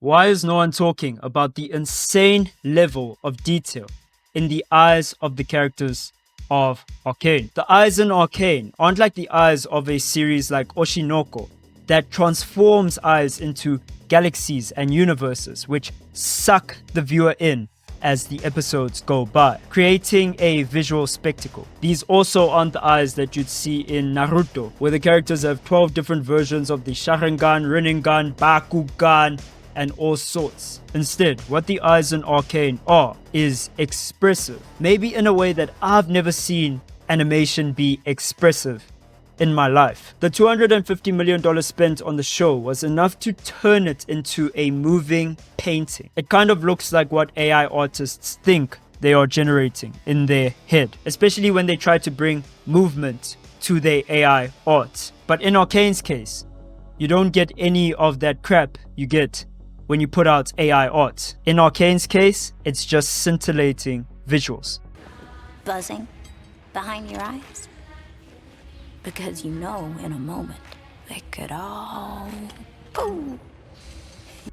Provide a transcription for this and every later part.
Why is no one talking about the insane level of detail in the eyes of the characters of Arcane? The eyes in Arcane aren't like the eyes of a series like Oshinoko that transforms eyes into galaxies and universes which suck the viewer in as the episodes go by, creating a visual spectacle. These also aren't the eyes that you'd see in Naruto, where the characters have 12 different versions of the Sharingan, Rinnegan, Bakugan, and all sorts. Instead, what the eyes in Arcane are is expressive, maybe in a way that I've never seen animation be expressive in my life. The $250 million spent on the show was enough to turn it into a moving painting. It kind of looks like what AI artists think they are generating in their head, especially when they try to bring movement to their AI art. But in Arcane's case, you don't get any of that crap you get when you put out AI art. In Arcane's case, it's just scintillating visuals. Buzzing behind your eyes? Because you know in a moment, they could all... Boom.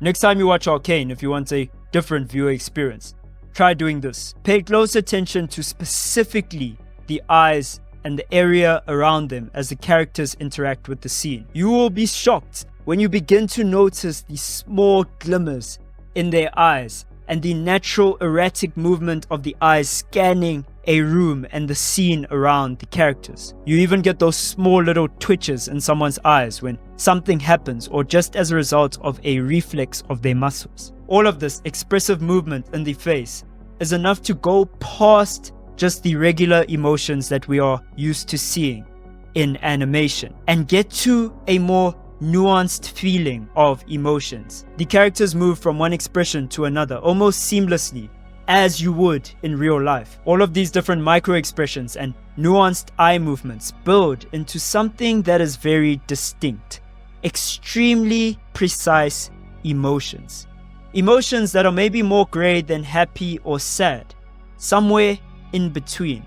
Next time you watch Arcane, if you want a different viewer experience, try doing this. Pay close attention to specifically the eyes and the area around them as the characters interact with the scene. You will be shocked when you begin to notice the small glimmers in their eyes and the natural erratic movement of the eyes scanning a room and the scene around the characters. You even get those small little twitches in someone's eyes when something happens or just as a result of a reflex of their muscles. All of this expressive movement in the face is enough to go past just the regular emotions that we are used to seeing in animation and get to a more nuanced feeling of emotions. The characters move from one expression to another almost seamlessly, as you would in real life. All of these different micro expressions and nuanced eye movements build into something that is very distinct, extremely precise emotions. Emotions that are maybe more gray than happy or sad, somewhere in between.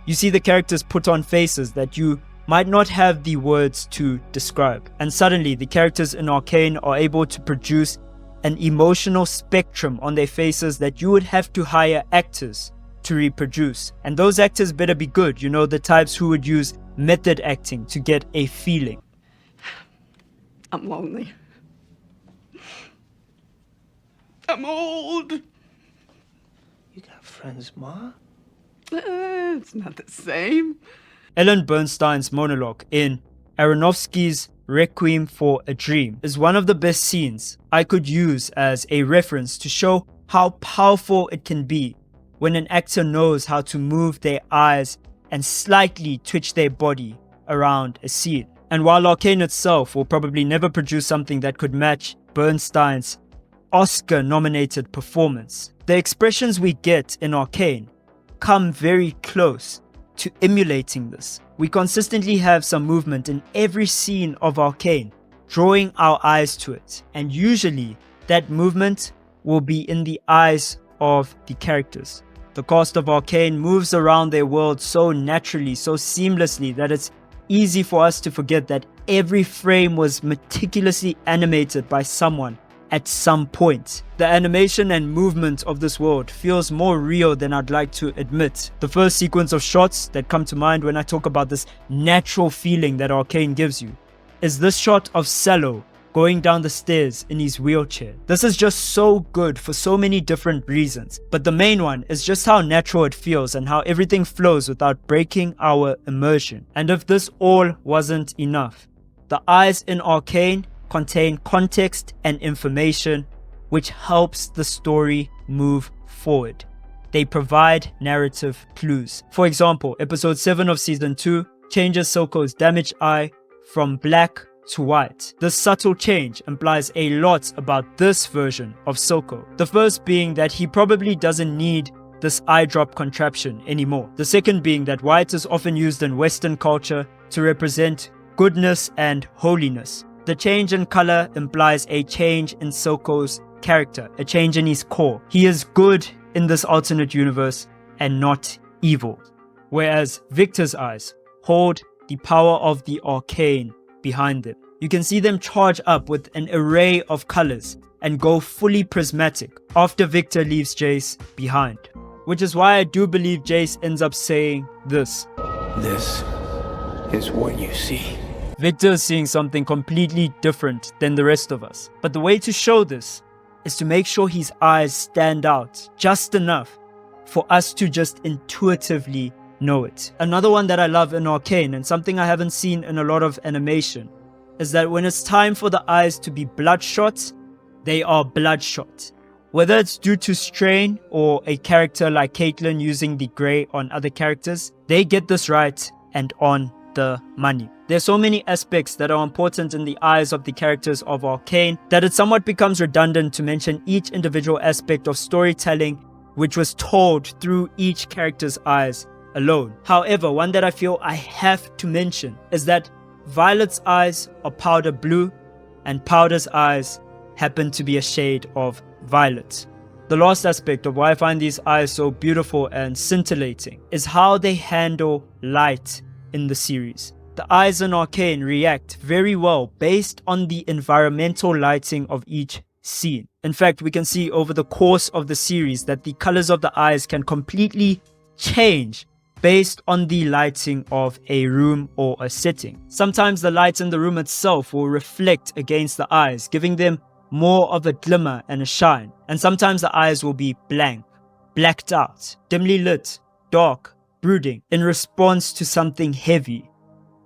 You see the characters put on faces that you might not have the words to describe. And suddenly the characters in Arcane are able to produce an emotional spectrum on their faces that you would have to hire actors to reproduce. And those actors better be good, you know, the types who would use method acting to get a feeling. I'm lonely. I'm old. You got friends, Ma? It's not the same. Ellen Bernstein's monologue in Aronofsky's Requiem for a Dream is one of the best scenes I could use as a reference to show how powerful it can be when an actor knows how to move their eyes and slightly twitch their body around a scene. And while Arcane itself will probably never produce something that could match Bernstein's Oscar-nominated performance, the expressions we get in Arcane come very close to emulating this. We consistently have some movement in every scene of Arcane, drawing our eyes to it, and usually that movement will be in the eyes of the characters. The cast of Arcane moves around their world so naturally, so seamlessly, that it's easy for us to forget that every frame was meticulously animated by someone at some point. The animation and movement of this world feels more real than I'd like to admit. The first sequence of shots that come to mind when I talk about this natural feeling that Arcane gives you is this shot of Cello going down the stairs in his wheelchair. This is just so good for so many different reasons, but the main one is just how natural it feels and how everything flows without breaking our immersion. And if this all wasn't enough, the eyes in Arcane contain context and information which helps the story move forward. They provide narrative clues. For example, episode 7 of season 2 changes Soko's damaged eye from black to white. This subtle change implies a lot about this version of Soko. The first being that he probably doesn't need this eye drop contraption anymore. The second being that white is often used in Western culture to represent goodness and holiness. The change in color implies a change in Soko's character, a change in his core. He is good in this alternate universe and not evil. Whereas Victor's eyes hold the power of the arcane behind them. You can see them charge up with an array of colors and go fully prismatic after Victor leaves Jace behind. Which is why I do believe Jace ends up saying this. This is what you see. Victor is seeing something completely different than the rest of us. But the way to show this is to make sure his eyes stand out just enough for us to just intuitively know it. Another one that I love in Arcane, and something I haven't seen in a lot of animation, is that when it's time for the eyes to be bloodshot, they are bloodshot. Whether it's due to strain or a character like Caitlyn using the grey on other characters, they get this right and on the money. There's so many aspects that are important in the eyes of the characters of Arcane that it somewhat becomes redundant to mention each individual aspect of storytelling which was told through each character's eyes alone. However, one that I feel I have to mention is that Violet's eyes are powder blue and Powder's eyes happen to be a shade of violet. The last aspect of why I find these eyes so beautiful and scintillating is how they handle light in the series. The eyes in Arcane react very well based on the environmental lighting of each scene. In fact, we can see over the course of the series that the colors of the eyes can completely change based on the lighting of a room or a setting. Sometimes the light in the room itself will reflect against the eyes, giving them more of a glimmer and a shine. And sometimes the eyes will be blank, blacked out, dimly lit, dark, brooding, in response to something heavy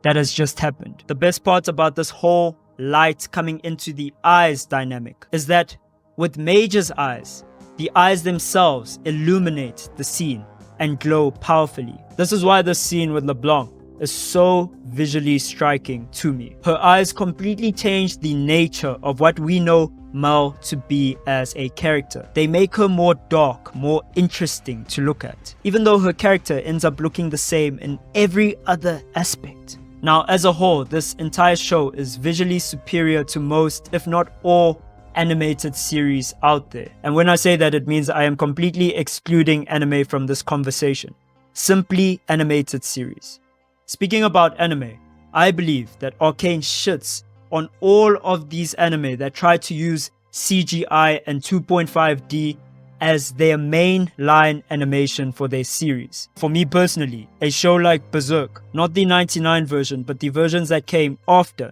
that has just happened. The best part about this whole light coming into the eyes dynamic is that with Mage's eyes, the eyes themselves illuminate the scene and glow powerfully. This is why this scene with LeBlanc is so visually striking to me. Her eyes completely change the nature of what we know Mel to be as a character. They make her more dark, more interesting to look at, even though her character ends up looking the same in every other aspect. Now, as a whole, this entire show is visually superior to most, if not all, animated series out there. And when I say that, it means I am completely excluding anime from this conversation. Simply animated series. Speaking about anime, I believe that Arcane shits on all of these anime that try to use CGI and 2.5D as their main line animation for their series. For me personally, a show like Berserk, not the 99 version, but the versions that came after,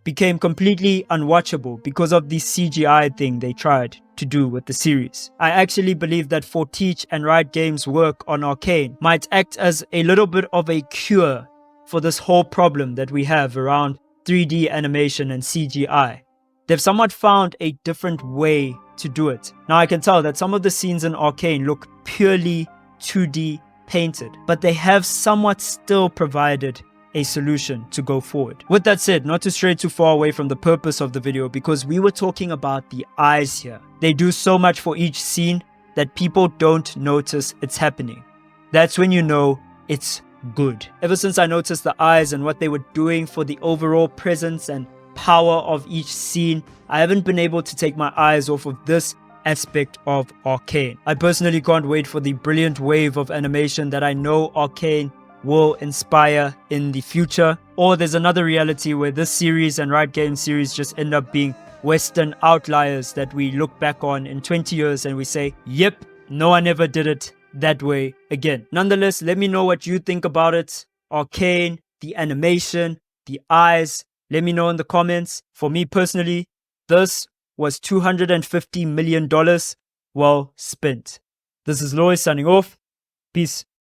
became completely unwatchable because of the CGI thing they tried to do with the series. I actually believe that For Teach and Riot Games' work on Arcane might act as a little bit of a cure for this whole problem that we have around 3D animation and CGI. They've somewhat found a different way to do it. Now I can tell that some of the scenes in Arcane look purely 2D painted, but they have somewhat still provided a solution to go forward. With that said, not to stray too far away from the purpose of the video, because we were talking about the eyes here. They do so much for each scene that people don't notice it's happening. That's when you know it's good. Ever since I noticed the eyes and what they were doing for the overall presence and power of each scene, I haven't been able to take my eyes off of this aspect of Arcane. I personally can't wait for the brilliant wave of animation that I know Arcane will inspire in the future. Or there's another reality where this series and Riot Games series just end up being Western outliers that we look back on in 20 years and we say, yep, no one ever did it that way again. Nonetheless, let me know what you think about it. Arcane, the animation, the eyes. Let me know in the comments. For me personally, this was $250 million well spent. This is Lois signing off. Peace.